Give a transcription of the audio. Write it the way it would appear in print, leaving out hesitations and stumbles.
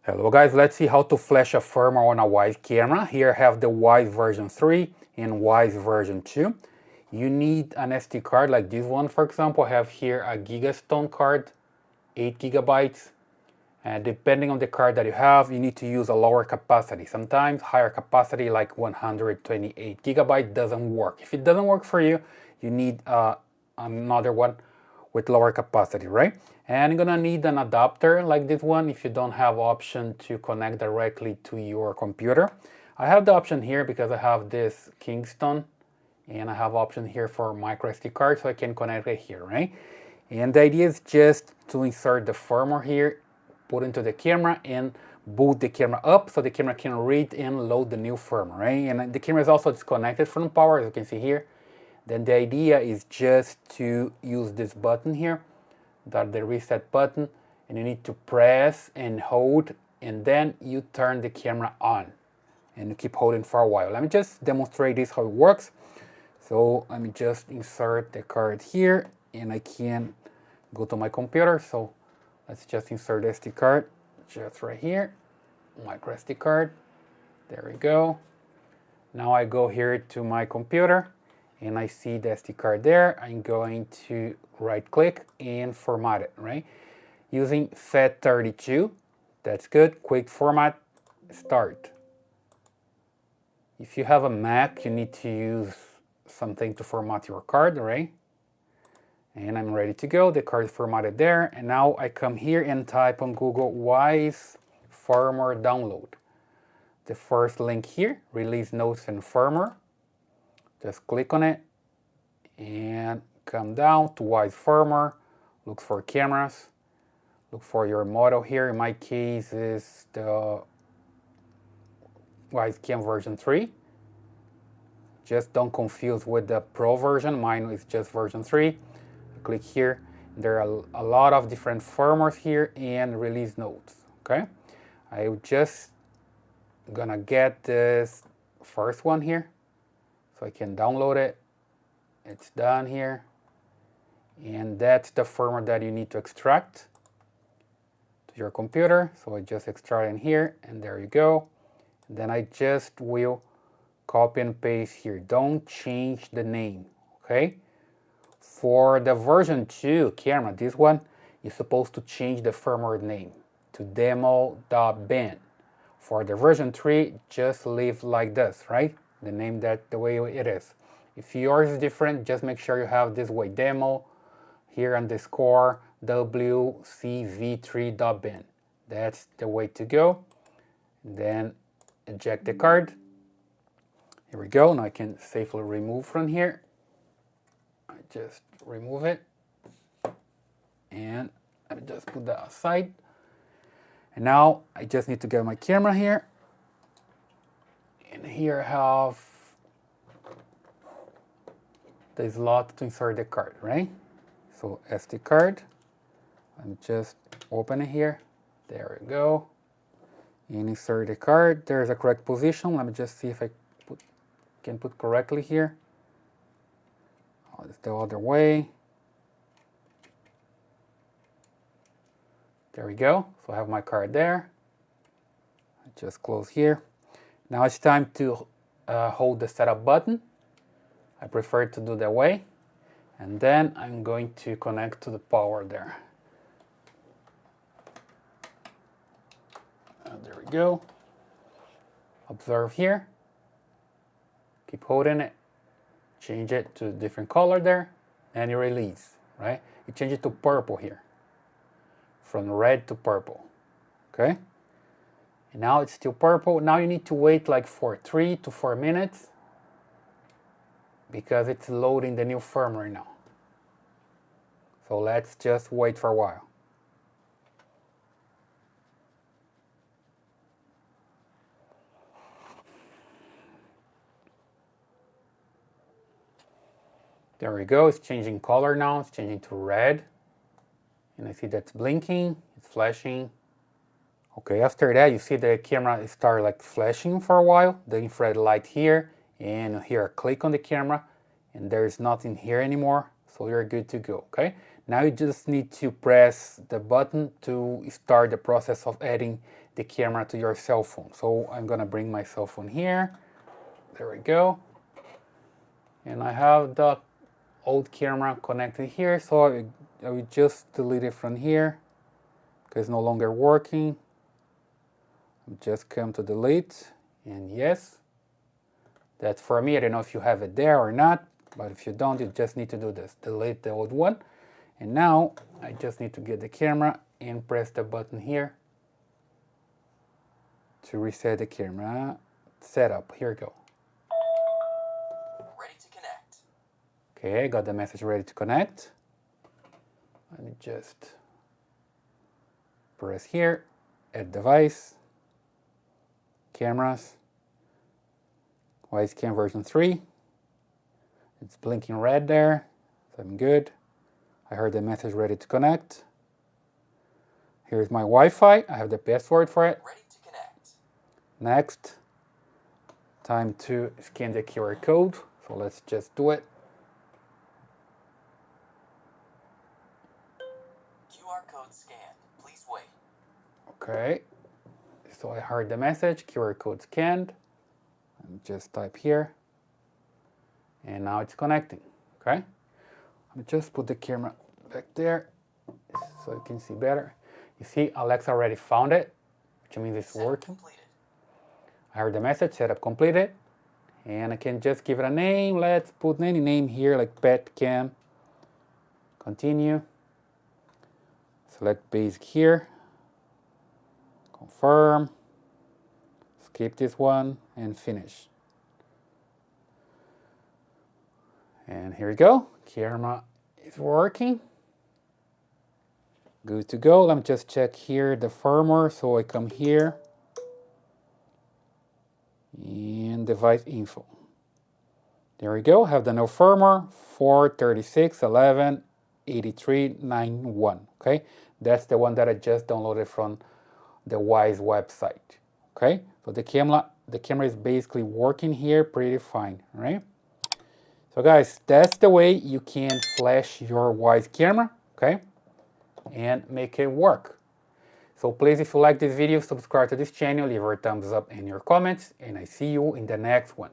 Hello guys, let's see how to flash a firmware on a Wyze camera. Here I have the Wyze version 3 and Wyze version 2. You need an SD card like this one, for example. I have here a Gigastone card, 8 gigabytes. And depending on the card that you have, you need to use a lower capacity. Sometimes higher capacity like 128 gigabyte doesn't work. If it doesn't work for you, you need another one with lower capacity, right? And you're gonna need an adapter like this one if you don't have option to connect directly to your computer. I have the option here because I have this Kingston and I have option here for micro SD card, so I can connect it here, right? And the idea is just to insert the firmware here, put into the camera and boot the camera up so the camera can read and load the new firmware, right? And the camera is also disconnected from power, as you can see here. Then the idea is just to use this button here, that the reset button, and you need to press and hold, and then you turn the camera on and you keep holding for a while. Let me just demonstrate this how it works. So let me just insert the card here and I can go to my computer. So let's just insert the SD card just right here, micro SD card. There we go. Now I go here to my computer and I see the SD card there. I'm going to right click and format it, right? Using FAT32, that's good. Quick format, start. If you have a Mac, you need to use something to format your card, right? And I'm ready to go. The card is formatted there. And now I come here and type on Google Wyze firmware download. The first link here, release notes and firmware. Just click on it and come down to Wyze firmware. Look for cameras. Look for your model here. In my case is the Wyze Camera version 3. Just don't confuse with the Pro version. Mine is just version 3. Click here. There are a lot of different firmwares here and release notes. Okay, I'm just gonna get this first one here so I can download it. It's done here, and that's the firmware that you need to extract to your computer. So I just extract in here, and there you go. And then I just will copy and paste here. Don't change the name, okay? For the version 2 camera, this one, you're supposed to change the firmware name to demo.bin. For the version 3, just leave like this, right? The name the way it is. If yours is different, just make sure you have this way, demo, here underscore wcv3.bin. That's the way to go. Then eject the card. Here we go. Now I can safely remove from here. I just remove it. And I just put that aside. And now I just need to get my camera here. And here I have the slot to insert the card, right? So SD card. I'm just open it here. There we go. And insert the card. There's a correct position. Let me just see if I can put correctly here. Oh, it's the other way. There we go. So I have my card there. I just close here. Now it's time to hold the setup button. I prefer to do that way. And then I'm going to connect to the power there. And there we go. Observe here. Keep holding it. Change it to a different color there. And you release, right? You change it to purple here. From red to purple. Okay? And now it's still purple. Now you need to wait like for 3 to 4 minutes because it's loading the new firmware now. So let's just wait for a while. There we go. It's changing color now. It's changing to red. And I see that's blinking. It's flashing. Okay, after that, you see the camera start like flashing for a while, the infrared light here, and here click on the camera, and there's nothing here anymore, so you're good to go, okay? Now you just need to press the button to start the process of adding the camera to your cell phone. So I'm gonna bring my cell phone here. There we go. And I have the old camera connected here, so I will just delete it from here because it's no longer working. Just come to delete, and yes, that's for me. I don't know if you have it there or not, but if you don't, you just need to do this. Delete the old one. And now I just need to get the camera and press the button here to reset the camera setup. Here we go. Ready to connect. Okay, I got the message ready to connect. Let me just press here, add device, cameras, Wyze Camera version 3. It's blinking red there, so I'm good. I heard the message ready to connect. Here's my Wi-Fi. I have the password for it. Ready to connect. Next, time to scan the QR code. So let's just do it. QR code scanned. Please wait. Okay. So I heard the message, QR code scanned. Let me just type here. And now it's connecting. Okay. Let me just put the camera back there so you can see better. You see, Alexa already found it, which means it's working. I heard the message, setup completed. And I can just give it a name. Let's put any name here, like pet cam. Continue. Select basic here. Confirm. Skip this one and finish. And here we go. Camera is working. Good to go. Let me just check here the firmware. So I come here and device info. There we go. Have the new firmware 4.36.11.83.91. Okay, that's the one that I just downloaded from the Wyze website. Okay, so the camera is basically working here pretty fine, right? So guys, that's the way you can flash your Wyze camera, okay, and make it work. So please, if you like this video, subscribe to this channel, leave a thumbs up and your comments, and I see you in the next one.